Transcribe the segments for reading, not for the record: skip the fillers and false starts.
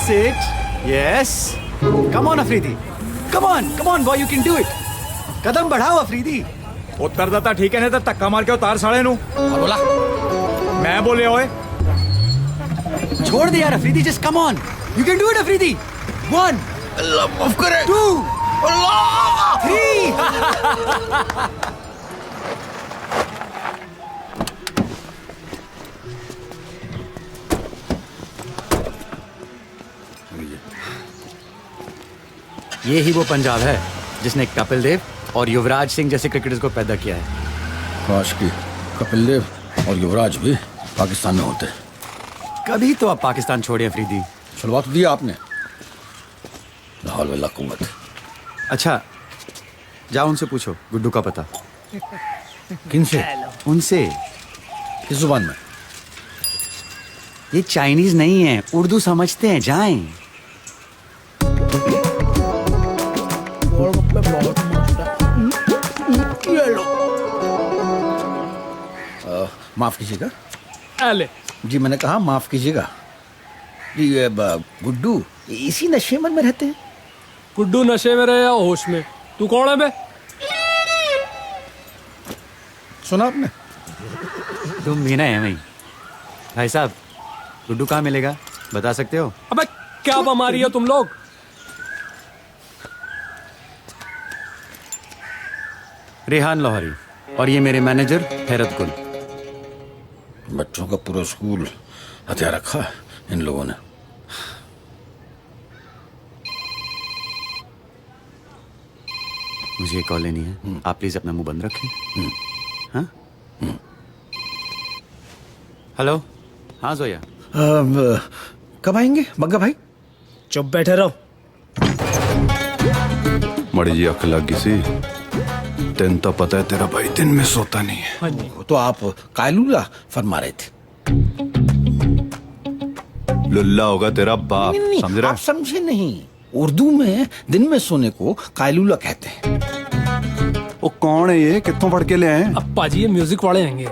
That's it. Yes. Come on, Afridi. Come on, boy, you can do it. कदम बढ़ाओ अफरीदी. उत्तरदाता ठीक है नहीं तो धक्का मार के उतार साले नू. बोला मैं बोले ओए. छोड़ दे यार Afridi. Just come on. You can do it, Afridi. 1 अल्लाह माफ करे. 2 अल्लाह 3. ये ही वो पंजाब है जिसने कपिल देव और युवराज सिंह जैसे क्रिकेटर्स को पैदा किया है. काश की कपिल देव और युवराज भी पाकिस्तान में होते. कभी तो आप पाकिस्तान छोड़िए अफरीदी. छुड़वा तो दिया आपने. लाहौल वल्ला कुव्वत. अच्छा जाओ उनसे पूछो गुड्डू का पता. किनसे? उनसे. किस जुबान में? ये चाइनीज नहीं है, उर्दू समझते हैं. जाएं. माफ कीजिएगा अले जी. मैंने कहा माफ कीजिएगा जी. ये गुड्डू इसी नशे में रहते हैं. गुड्डू नशे में रहे या होश में? तू कौन है बे? सुना आपने? तुम मीना है वही. भाई साहब गुड्डू कहाँ मिलेगा बता सकते हो? अबे क्या बीमारी है तुम लोग? रेहान लाहौरी और ये मेरे मैनेजर हैरत गुल. बच्चों का पूरा स्कूल हथियार रखा है इन लोगों ने. मुझे कॉल लेनी है. आप प्लीज अपना मुंह बंद रखें. हाँ. हेलो. हाँ जोया. कब आएंगे बग्गा भाई? चुप बैठे रहो. मड़ी जी अख लग गई सी. तेन तो पता है तेरा भाई दिन में सोता नहीं है. हाँ जी. तो आप कायलूला फरमा रहे थे. लुल्ला होगा तेरा बाप. नहीं, समझ रहा आप समझे नहीं. उर्दू में दिन में सोने को कायलूला कहते हैं. वो कौन है ये? कितों पढ़ के ले आए? अब पाजी ये म्यूजिक वाले आएंगे.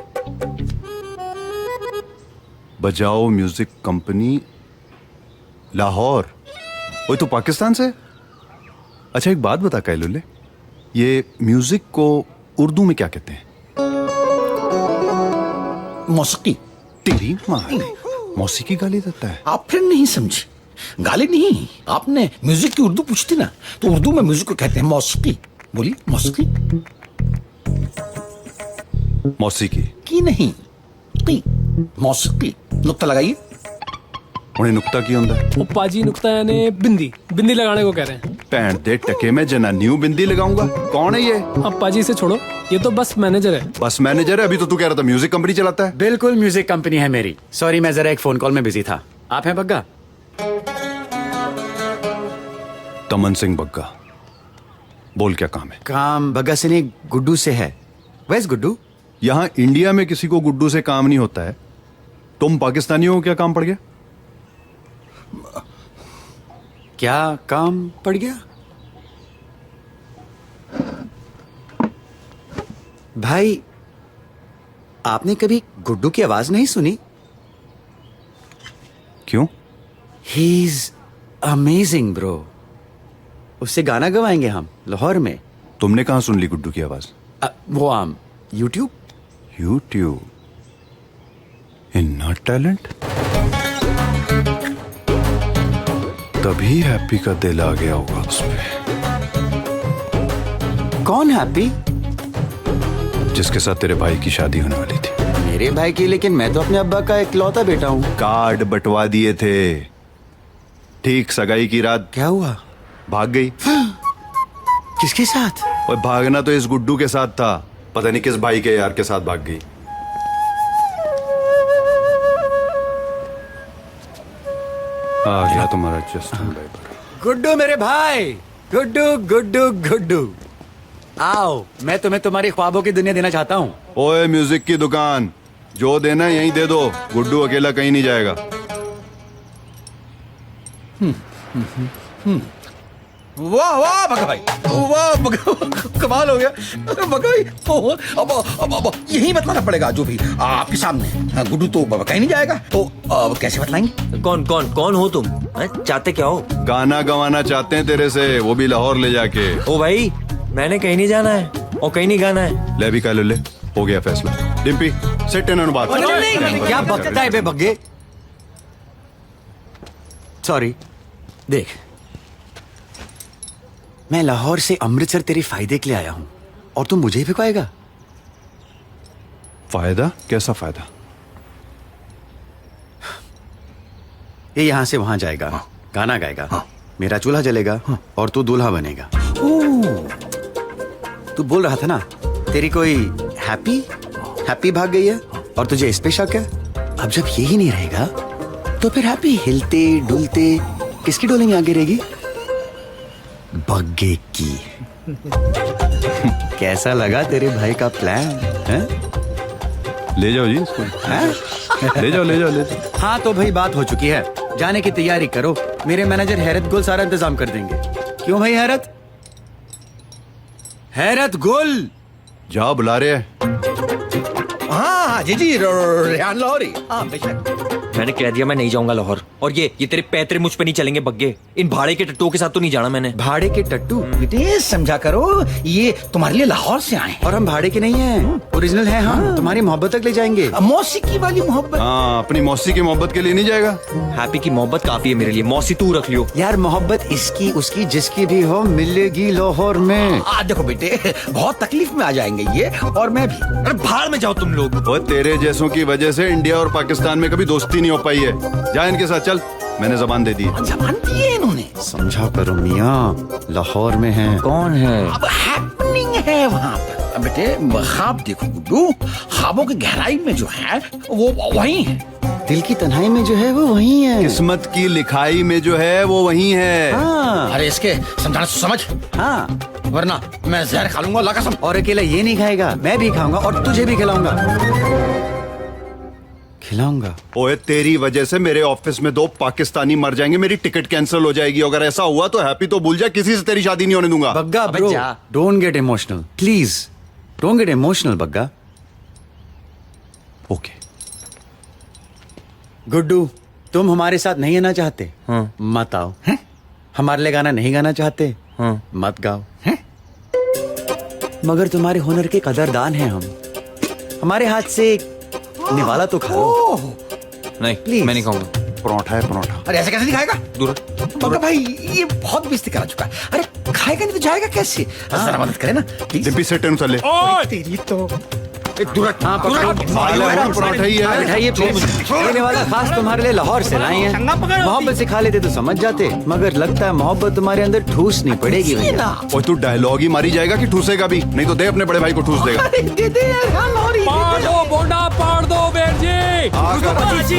बजाओ म्यूजिक कंपनी लाहौर. वो तो पाकिस्तान से. अच्छा एक बात बता कैलुले, ये म्यूजिक को उर्दू में क्या कहते हैं? मौसीकी. तेरी माँ ने मौसीकी गाली देता है. आप फिर नहीं समझे. गाली नहीं. आपने म्यूजिक की उर्दू पूछती ना, तो उर्दू में म्यूजिक को कहते हैं मौसीकी. बोलिए मौसीकी. मौसीकी की नहीं की. मौसीकी. नुक्ता लगाइए. उन्हें नुक्ता की होता है? ओ पाजी नुक्ता यानी बिंदी. बिंदी लगाने को कह रहे हैं. पैंट दे टके में जनानियों बिंदी लगाऊंगा. कौन है ये? अब पाजी से छोड़ो, ये तो बस मैनेजर है. बस मैनेजर है. अभी तो तू कह रहा था म्यूजिक कंपनी चलाता है. बिल्कुल म्यूजिक कंपनी है मेरी. सॉरी मैं जरा एक फोन कॉल में बिजी था. आप हैं बग्गा? तमन सिंह बग्गा. बोल क्या काम है? काम बग्गा से नहीं गुड्डू से है. वैस गुड्डू? यहाँ इंडिया में किसी को गुड्डू से काम नहीं होता है. तुम पाकिस्तानियों को क्या काम पड़ गया? क्या काम पड़ गया? भाई आपने कभी गुड्डू की आवाज नहीं सुनी? क्यों? He is amazing bro. उससे गाना गवाएंगे हम लाहौर में. तुमने कहाँ सुन ली गुड्डू की आवाज? वो आम यूट्यूब. यूट्यूब. इन्ना टैलेंट. तभी हैप्पी का दिल आ गया होगा उस पे. कौन हैप्पी? जिसके साथ तेरे भाई की शादी होने वाली थी. मेरे भाई की? लेकिन मैं तो अपने अब्बा का इकलौता बेटा हूँ. कार्ड बंटवा दिए थे. ठीक सगाई की रात क्या हुआ? भाग गई. किसके साथ? और भागना तो इस गुड्डू के साथ था. पता नहीं किस भाई के यार के साथ भाग गई. आ गया तुम्हारा जस्टिन बाइबर. गुड्डू मेरे भाई. गुड्डू गुड्डू गुड्डू आओ. मैं तुम्हें तुम्हारी ख्वाबों की दुनिया देना चाहता हूँ. ओए म्यूजिक की दुकान जो देना है यहीं दे दो. गुड्डू अकेला कहीं नहीं जाएगा. वाह वाह बग्गा भाई, वाह बग्गा, कमाल हो गया बग्गा भाई। अब यही बताना पड़ेगा जो भी आपके सामने। गुड्डू तो कहीं नहीं जाएगा, तो अब कैसे बतलाएंगे? कौन कौन कौन हो तुम? चाहते क्या हो? गाना गवाना चाहते हैं तेरे से, वो भी लाहौर ले जाके। ओ भाई, मैंने कहीं नहीं जाना है और कहीं नहीं गाना है। ले भी ले, हो गया फैसला। डिम्पी सिट इन ऑन बात। नहीं, क्या बकता है बे बग्गे? सॉरी, देख, मैं लाहौर से अमृतसर तेरे फायदे के लिए आया हूं और तू मुझे ही भिगवाएगा? फायदा? कैसा फायदा? ये यहां से वहां जाएगा, गाना गाएगा, मेरा चूल्हा जलेगा और तू दूल्हा बनेगा। तू बोल रहा था ना तेरी कोई हैप्पी भाग गई है और तुझे इस पे शक है। अब जब यही नहीं रहेगा तो फिर हैप्पी हिलते डुलते किसकी डोले में आगे रहेगी? बग्गे की। कैसा लगा तेरे भाई का प्लान है? ले जाओ जी इसको। ले जाओ। हाँ तो भाई बात हो चुकी है, जाने की तैयारी करो। मेरे मैनेजर हैरत गुल सारा इंतजाम कर देंगे। क्यों भाई हैरत गुल? जा बुला रहे हैं। हाँ जी रेहान लाहौरी, हाँ बेशक। मैंने कह दिया मैं नहीं जाऊंगा लाहौर। और ये तेरे पैतरे मुझ पे नहीं चलेंगे बग्गे। इन भाड़े के टट्टुओं के साथ तो नहीं जाना मैंने। भाड़े के टट्टू? बेटे समझा करो, ये तुम्हारे लिए लाहौर से आए हैं। और हम भाड़े के नहीं हैं, ओरिजिनल हैं हम। तुम्हारी मोहब्बत तक ले जाएंगे। मौसीकी वाली मोहब्बत। हाँ, अपनी मौसी की मोहब्बत के लिए नहीं जाएगा। हैप्पी की मोहब्बत काफी है मेरे लिए, मौसी तू रख लियो। यार मोहब्बत इसकी उसकी जिसकी भी हो मिलेगी लाहौर में। देखो बेटे, बहुत तकलीफ में आ जाएंगे ये और मैं भी। अरे भाड़ में जाओ तुम लोग। और तेरे जैसों की वजह से इंडिया और पाकिस्तान में कभी दोस्ती नहीं हो पाई है। जा इनके साथ चल, मैंने जबान दे दी है। जबान दी है इन्होंने। समझा करो मियाँ, लाहौर में है। कौन है? अब हैपनिंग है वहाँ पर। अब बेटे ख्वाब देखो गुड्डू, ख्वाबों की गहराई में जो है वो वही है। दिल की तन्हाई में जो है वो वही है। किस्मत की लिखाई में जो है वो वही है। हाँ अरे इसके समझाना समझ, हाँ। वरना मैं जहर खा लूंगा अल्लाह कसम। और अकेला ये नहीं खाएगा, मैं भी खाऊंगा और तुझे भी खिलाऊंगा। ओए तेरी वजह से मेरे ऑफिस में 2 पाकिस्तानी मर जाएंगे, मेरी टिकट कैंसिल हो जाएगी। अगर ऐसा हुआ तो हैप्पी तो भूल जा, किसी से तेरी शादी नहीं होने दूंगा। बग्गा अबे ब्रो, जा। Don't get emotional please, don't get emotional Bagga. Okay Guddu, तुम हमारे साथ नहीं आना चाहते? हाँ। मत आओ। हमारे लिए गाना नहीं गाना चाहते? हाँ। मत गाओ। मगर तुम्हारे हुनर के कदरदान हैं हम। हमारे हाथ से निवाला तो खा लो। नहीं Please. मैं नहीं खाऊंगा। परोठा है परोठा। अरे ऐसे कैसे दिखाएगा? दूर। बग्गा भाई ये बहुत बेइज्जती करा चुका है। अरे खाएगा नहीं तो जाएगा कैसे? जरा मदद करे ना प्लीज। डिम्पी से टेन चले। तेरी तो हाँ, पकड़ो। परोठा ही है। मिठाई लेने वाला खास तुम्हारे लिए लाहौर से लाए हैं। मोहब्बत से खा लेते तो समझ जाते, मगर लगता है मोहब्बत तुम्हारे अंदर ठूस नहीं पड़ेगी भैया। और तू डायलॉग ही मारी जाएगा कि ठूसेगा भी? नहीं तो दे अपने बड़े भाई को ठूस देगा। अरे दे दे रेहान लाहौरी। पाड़ दो बोंडा, पाड़ दो बेर जी। शाबाश।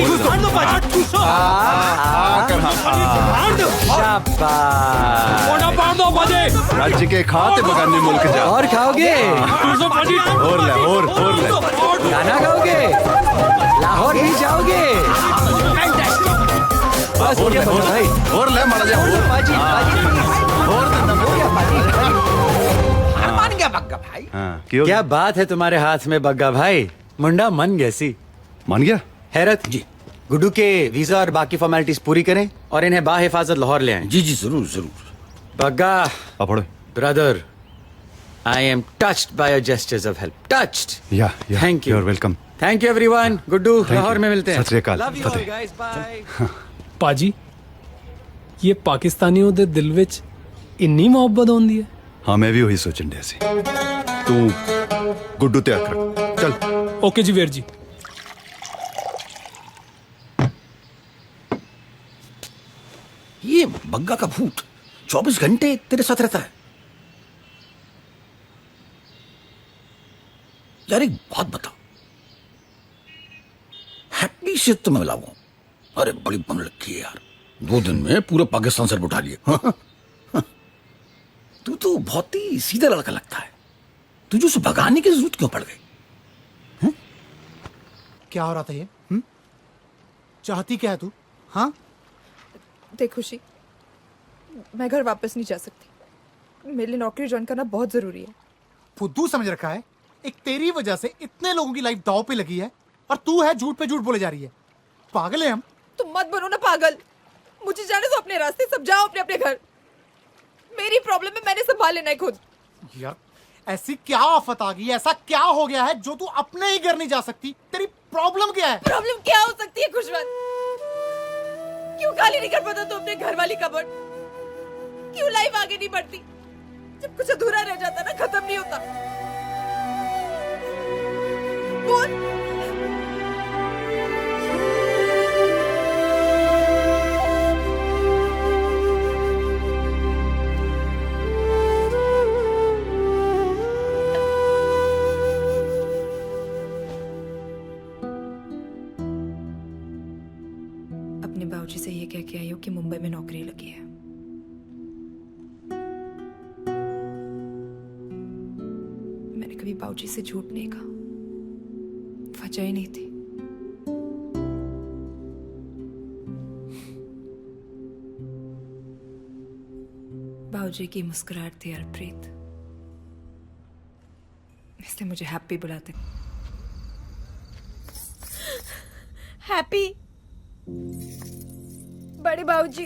बोंडा पाड़ दो बजे। राज्य के खाते बगाने मुल्क जा। और खाओगे? और ले। गाना गाओगे? लाहौर भी जाओगे? बस हो गया भाई। और ले मर जा। बाजी मान गया बग्गा भाई। हाँ, क्यों? क्या बात है तुम्हारे हाथ में बग्गा भाई, मुंडा मन गैसी। मान गया? हैरत जी, गुड्डू के वीजा और बाकी फॉर्मेलिटीज पूरी करें और इन्हें बाहिफाजत लाहौर ले आएं। जी जी जरूर जरूर। बग्गा अब पढ़ो। Brother, I am touched by your gestures of help. Touched. Yeah thank you. You are welcome. Thank you everyone. Guddu Lahore में मिलते हैं। Sat Sri Akal. Love you all Fateh. Guys, bye. पाजी, ये पाकिस्तानियों दे दिल विच इन्नी मोहब्बत होंदी है। हाँ मैं भी वही सोचन डे सी। तू गुड्डू ते अख रख। चल। ओके जी वीर जी। ये बग्गा का भूत 24 घंटे तेरे साथ रहता है। यार एक बात बता, हैप्पी से तो मैं मिलाऊंगा। अरे बड़ी बन रखी है यार, 2 दिन में पूरे पाकिस्तान सर उठा लिए। तू तो बहुत ही सीधा लड़का लगता है, तुझे उसे भगाने की जरूरत क्यों पड़ गई? क्या हो रहा था ये? चाहती क्या है तू? हाँ, देख खुशी, मैं घर वापस नहीं जा सकती। मेरे लिए नौकरी ज्वाइन करना बहुत जरूरी है। फुद्दू समझ रखा है। एक तेरी वजह से इतने लोगों की लाइफ दांव पे लगी है और तू है झूठ पे झूठ बोले जा रही है। पागल है हम। तुम मत बनो ना पागल, मुझे जाने दो अपने रास्ते, सब जाओ अपने अपने घर। मेरी प्रॉब्लम है, मैंने संभाल लेना है खुद। यार ऐसी क्या आफत आ गई, ऐसा क्या हो गया है जो तू अपने ही घर नहीं जा सकती? तेरी प्रॉब्लम क्या है? प्रॉब्लम क्या हो सकती है खुशवंत? क्यों खाली नहीं कर पाता तू अपने घर वाली कबर्ड? क्यों लाइफ आगे नहीं बढ़ती? जब कुछ अधूरा रह जाता ना, खत्म नहीं होता। बोल। अपने बाबूजी से ये कह के आई हो कि मुंबई में नौकरी लगी है। मैंने कभी बाबूजी से झूठ नहीं कहा, वजह ही नहीं थी। बाबूजी की मुस्कुराहट थी हरप्रीत, इसलिए मुझे हैप्पी बुलाते। हैप्पी बड़े बाबूजी।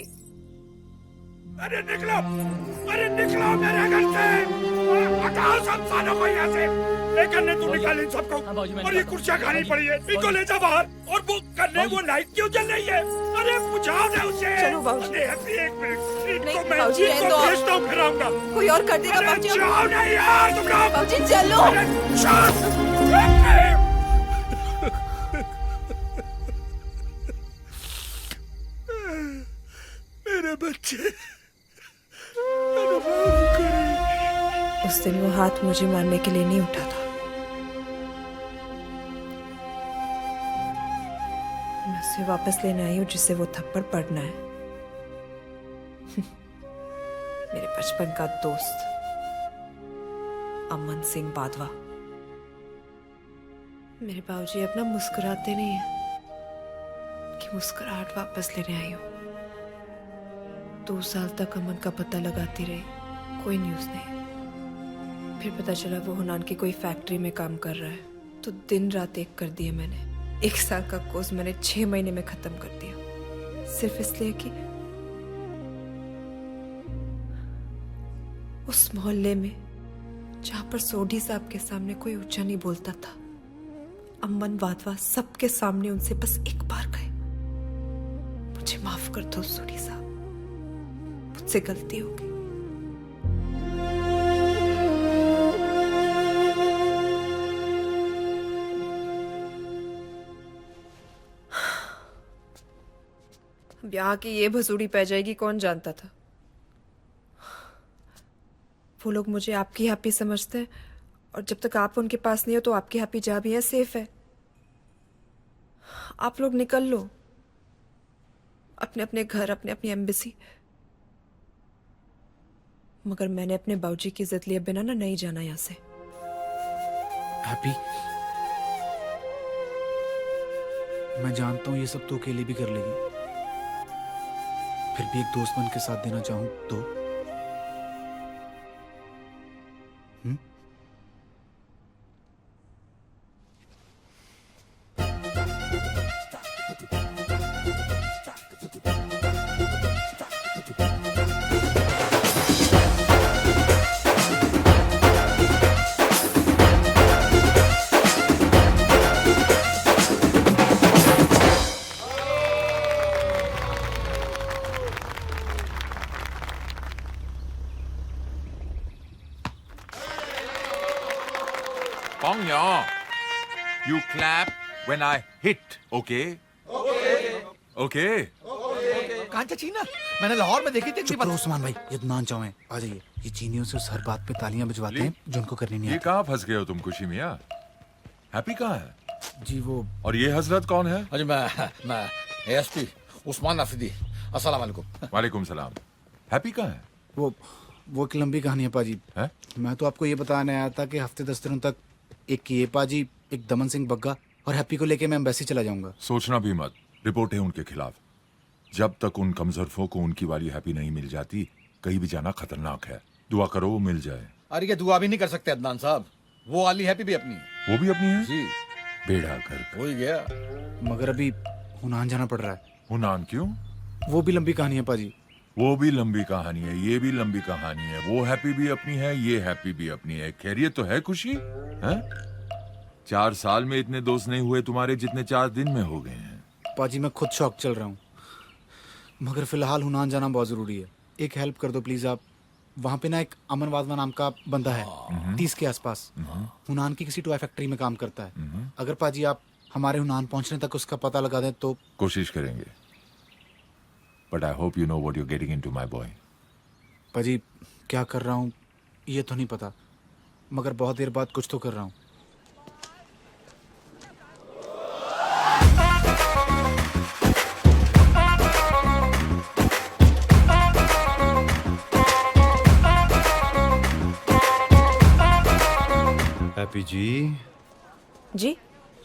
अरे निकलो मेरे घर से, हटाओ सब सालों को यहाँ से। एक करने तू निकाल इन सबको, और ये कुर्सियाँ खाली पड़ी है, इनको ले जा बाहर। और वो करने वो लाइट क्यों जल रही है? अरे बुझाओ ना उसे। चलो बाबूजी। अरे हैप्पी, एक मिनट, इनको मैं बाबूजी, रहने दो। भेजता हूँ, फिर आऊंगा। कोई और कर देगा बाबूजी। जाओ ना यार तुम लोग। बाबूजी चलो। अरे चल। मेरे बच्चे, उस दिन वो हाथ मुझे मारने के लिए नहीं उठा था। मैं उसे वापस लेने आई हूँ जिससे वो थप्पड़ पड़ना है। मेरे बचपन का दोस्त अमन सिंह बाधवा। मेरे बाबूजी अपना मुस्कुराते नहीं है कि मुस्कुराहट वापस लेने आई हूँ। 2 साल तक अमन का पता लगाती रही, कोई न्यूज़ नहीं। फिर पता चला वो हुनान की कोई फैक्ट्री में काम कर रहा है, तो दिन रात एक कर दिया मैंने। 1 साल का कोर्स मैंने 6 महीने में खत्म कर दिया, सिर्फ इसलिए कि उस मोहल्ले में जहां पर सोढ़ी साहब के सामने कोई ऊंचा नहीं बोलता था, अमन वाधवा सबके सामने उनसे बस एक बार कहे, मुझे माफ कर दो सोढ़ी साहब, मुझसे गलती हो गई। अब यहाँ की ये भसूड़ी पै जाएगी कौन जानता था। वो लोग मुझे आपकी हैप्पी समझते हैं, और जब तक आप उनके पास नहीं हो तो आपकी हैप्पी जहाँ भी है सेफ है। आप लोग निकल लो अपने अपने घर, अपने अपनी एम्बेसी। मगर मैंने अपने बाबूजी की इज्जत लिए बिना ना नहीं जाना यहाँ से। हैप्पी, मैं जानता हूँ ये सब तो अकेले भी कर लेगी, फिर भी एक दोस्त बन के साथ देना चाहूं तो? You clap when I hit, okay? Okay. कांचा चीना मैंने लाहौर में देखी थी। चुप रहो उस्मान भाई, ये मान जाओ। आ जाइए। ये चीनियों से हर बात पे तालियां बजवाते हैं जो उनको करनी नहीं ये आती। कहाँ फंस गए हो तुम खुशी मियाँ? हैप्पी कहाँ है? जी वो, और ये हजरत कौन है? अजी मैं एएसपी उस्मान नाफिदी। अस्सलाम वालेकुम। वालेकुम सलाम। हैप्पी कहाँ है? वो एक लंबी कहानी है पाजी। है? मैं तो आपको ये बताने आया था कि हफ्ते 10 दिनों तक एक ये पाजी, एक दमन सिंह बग्गा और हैप्पी को लेके मैं एम्बेसी चला जाऊंगा। सोचना भी मत, रिपोर्ट है उनके खिलाफ। जब तक उन कमजोरफों को उनकी वाली हैप्पी नहीं मिल जाती, कहीं भी जाना खतरनाक है। दुआ करो वो मिल जाए। अरे ये दुआ भी नहीं कर सकते अदनान साहब, वो वाली हैप्पी भी अपनी है। वो भी अपनी है जी बेड़ा कर। हो ही गया। मगर अभी हुनान जाना पड़ रहा है। हुनान क्यों? वो भी लंबी कहानी है पाजी। वो भी लंबी कहानी है, ये भी लंबी कहानी है। वो हैप्पी भी अपनी है, ये हैप्पी भी अपनी है। खैरियत तो है खुशी है? 4 साल में इतने दोस्त नहीं हुए तुम्हारे जितने 4 दिन में हो गए हैं। पाजी मैं खुद शौक चल रहा हूँ, मगर फिलहाल हुनान जाना बहुत जरूरी है। एक हेल्प कर दो प्लीज आप। वहाँ पे ना एक अमन वाधवा नाम का बंदा है, 30 के आसपास, हुनान की किसी टॉय फैक्ट्री में काम करता है। अगर पाजी आप हमारे हुनान पहुंचने तक उसका पता लगा दें तो। कोशिश करेंगे, but I hope you know what you are getting into my boy. पाजी क्या कर रहा हूँ ये तो नहीं पता, मगर बहुत देर बाद कुछ तो कर रहा हूँ। हैप्पी जी। जी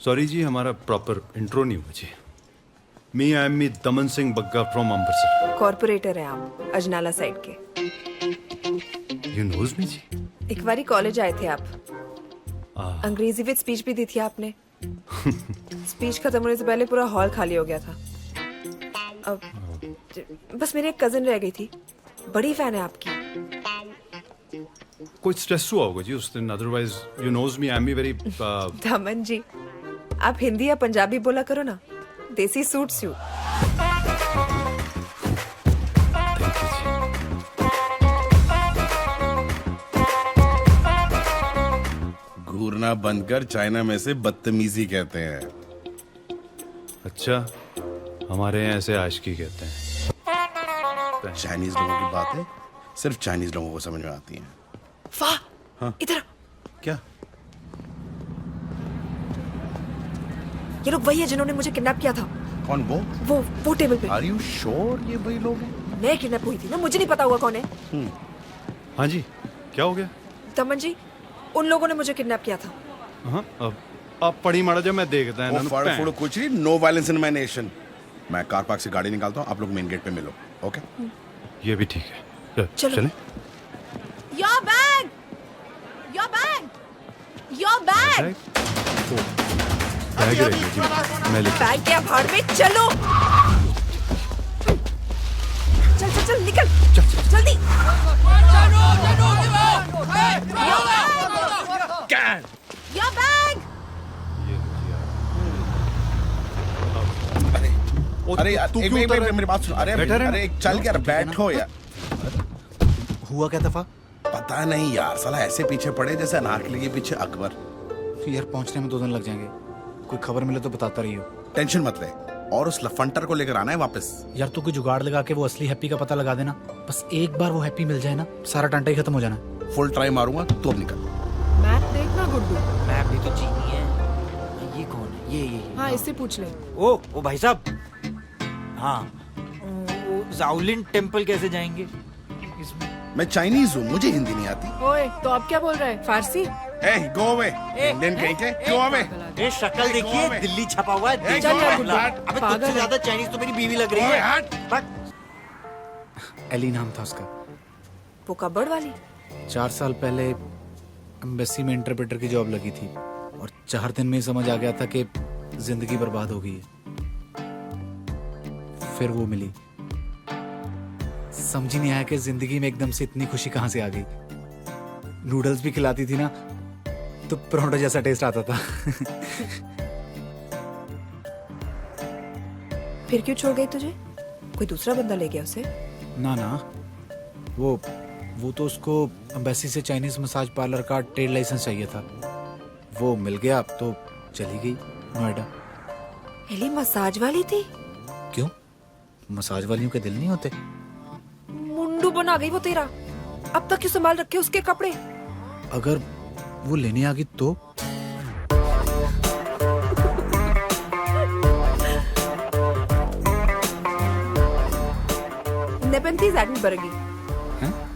सॉरी जी, हमारा प्रॉपर इंट्रो नहीं हुआ जी। मी I M me Daman Singh Bagga from Amritsar. Corporator हैं आप अजनाला साइड के। यू नोज मी जी? एक बारी कॉलेज आए थे आप, अंग्रेजी विद स्पीच भी दी थी आपने। स्पीच खत्म होने से पहले पूरा हॉल खाली हो गया था। अब बस मेरी एक कजिन रह गई थी, बड़ी फैन है आपकी। कोई स्ट्रेस हुआ होगा जी उस दिन, otherwise you knows me I am very. Daman ji, आप हिंदी या पंजाबी बोला करो ना, देसी सूट्स यू। घूरना बंद कर, चाइना में से बदतमीजी कहते हैं। अच्छा, हमारे यहाँ ऐसे आशिकी कहते हैं। चाइनीज लोगों की बातें सिर्फ चाइनीज लोगों को समझ में आती हैं। वाह, हाँ? इधर क्या? ये लोग वही है जिन्होंने मुझे किडनैप किया था। कौन? वो टेबल पे। आर यू श्योर ये वही लोग हैं? मैं किडनैप हुई थी ना, मुझे नहीं पता हुआ कौन है। हाँ जी, क्या हो गया? दमन जी, उन लोगों ने मुझे किडनैप किया था। हाँ, अब आप पढ़ी मारा जब मैं देखता है ना। कुछ नहीं, no violence in my nation. मैं कार पार्क से गाड़ी निकालता हूँ, आप लोग मेन गेट पे मिलो। ओके? ये भी ठीक है, चलें? Your bag! Your bag! Your bag! Bag रहेगी जी, मैं लेके। बैग क्या भाड़ में, चलो। चल चल चल निकल, जल्दी। Your bag! अरे यार, एक मेरी बात सुनो। अरे चल यार, बैठो यार। हुआ क्या दफा? पता नहीं यार, साला ऐसे पीछे पड़े जैसे अनारकली के पीछे अकबर। यार पहुंचने में 2 दिन लग जाएंगे, कोई खबर मिले तो बताता रहियो। टेंशन मत ले, और उस लफंटर को लेकर आना है वापस। यार तू कोई जुगाड़ लगा के वो असली हैप्पी का पता लगा देना। बस एक बार वो हैप्पी मिल जाए ना, सारा टांटा ही खत्म हो जाना। फुल ट्राई मारूंगा, तू अब निकल। मैप देखना गुड्डू। मैप भी तो चीनी है। ये कौन है? ये हाँ, इससे पूछ ले। ओ भाई साहब, हाँ, वो जाओलिन टेम्पल कैसे जाएंगे? मैं चाइनीज हूँ, मुझे हिंदी नहीं आती। ओए, तो आप क्या बोल रहे हैं? फारसी? गो अवे, इंडियन कहीं के, गो अवे। ये शक्ल देखिए, दिल्ली छपा हुआ है। चल यार गुड्डू, अबे तुझसे ज्यादा चाइनीज तो मेरी बीवी लग रही है। एली नाम था उसका। वो कबड़ वाली? 4 साल पहले एम्बेसी में इंटरप्रेटर की जॉब लगी थी, और 4 दिन में ही समझ आ गया था कि जिंदगी बर्बाद हो गई है। फिर वो मिली, समझ ही नहीं आया कि जिंदगी में एकदम से इतनी खुशी कहां से आ गई। नूडल्स भी खिलाती थी ना, तो परोठा जैसा टेस्ट आता था। फिर क्यों छोड़ गई तुझे? कोई दूसरा बंदा ले गया उसे? ना ना, वो तो उसको एम्बेसी से चाइनीज मसाज पार्लर का ट्रेड लाइसेंस चाहिए था। वो मिल गया तो चली गई नोएडा। एली मसाज वाली थी? क्यों, मसाज वालियों के दिल नहीं होते? मुंडू बना गई वो तेरा। अब तक क्यों संभाल रखे उसके कपड़े? अगर वो लेने आ गई तो? नेपेंथीज एडनबर्गी,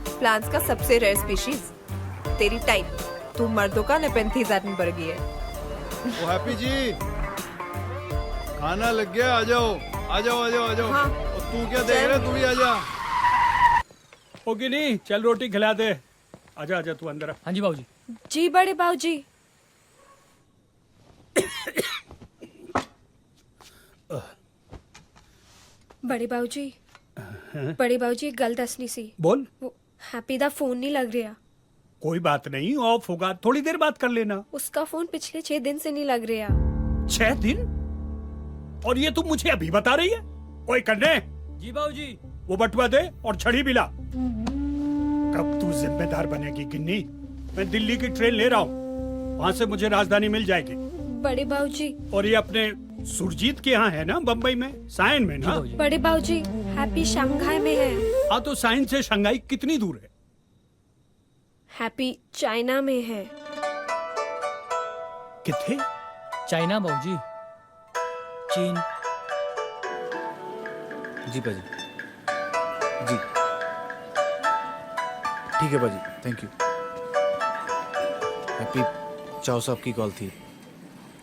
प्लांट्स का सबसे रेयर स्पीशीज। तेरी टाइप, तू मर्दों का नेपेंथीज एडनबर्गी है। ओ हैप्पी जी, खाना लग गया, आ जाओ आ जाओ आ जाओ आ जाओ। हाँ। और तू क्या देख रहा है, तू भी आ जा। होगी नहीं, चल रोटी खिला दे। आजा आजा तू अंदर आ। हाँ जी बाबूजी। जी बड़े बाबूजी। बड़े बाबूजी, बड़े बाबूजी एक गल दसनी सी। बोल। वो हैप्पी दा फोन नहीं लग रहा। कोई बात नहीं, ऑफ होगा, थोड़ी देर बात कर लेना। उसका फोन पिछले 6 दिन से नहीं लग रहा। 6 दिन? और ये तुम मुझे अभी बता रही है? ओए कन्ने, जी बाबूजी। वो बटुआ दे और छड़ी भी ला। कब तू जिम्मेदार बनेगी गिन्नी? मैं दिल्ली की ट्रेन ले रहा हूँ, वहाँ से मुझे राजधानी मिल जाएगी। बड़े बाबूजी। और ये अपने सुरजीत के यहाँ है ना, बम्बई में, साइन में ना? बड़े बाबूजी, हैप्पी शंघाई में है। हाँ तो साइन से शंघाई कितनी दूर है? हैप्पी चाइना में है। किथे? चाइना बाबूजी, चीन। जी पाजी, जी ठीक है पाजी, थैंक यू। हैप्पी चाव साहब की कॉल थी।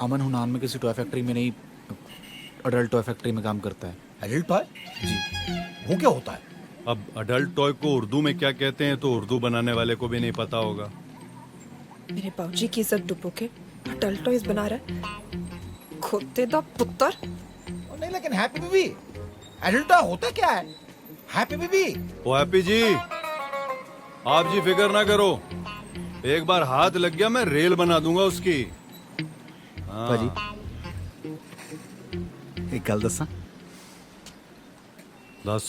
अमन हुनान में किसी टॉय फैक्ट्री में नहीं, अडल्ट टॉय फैक्ट्री में काम करता है। Adult toy? जी। वो क्या होता है? अब अडल्ट टॉय को उर्दू में क्या कहते हैं तो उर्दू बनाने वाले को भी नहीं पता होगा। मेरे बाबूजी की इज्जत डुबो के अडल्ट टॉयज बना रहा है। खोते दा पुत्र। नहीं लेकिन हैप्पी बेबी, एडल्ट टॉय होता क्या है? Happy baby. ओ हैप्पी जी, आप जी फिक्र ना करो, एक बार हाथ लग गया मैं रेल बना दूंगा उसकी। हाँ। पाजी एक गल दसा। दस।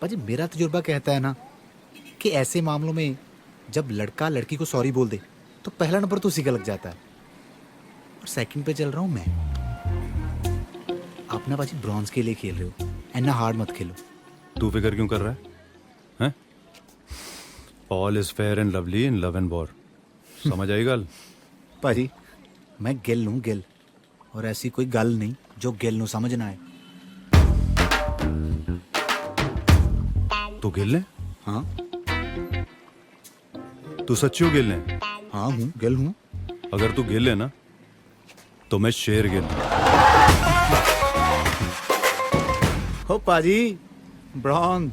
पाजी मेरा तजुर्बा कहता है ना कि ऐसे मामलों में जब लड़का लड़की को सॉरी बोल दे तो पहला नंबर तो उसी का लग जाता है, और सेकंड पे चल रहा हूं मैं। आप ना पाजी ब्रॉन्ज के लिए खेल रहे हो, एना हार्ड मत खेलो। तू फिक्र क्यों कर रहा है? All is fair and lovely in love and war. समझ आई गल? पाजी मैं गिल लूं गिल, और ऐसी कोई गल नहीं जो गिल नू समझ ना आए। तू गिल ले? हाँ तू सच्ची गिल ले? हाँ हूँ, गिल हूँ। अगर तू गिल है ना तो मैं शेर गिल। हो पाजी ब्रॉन्ज।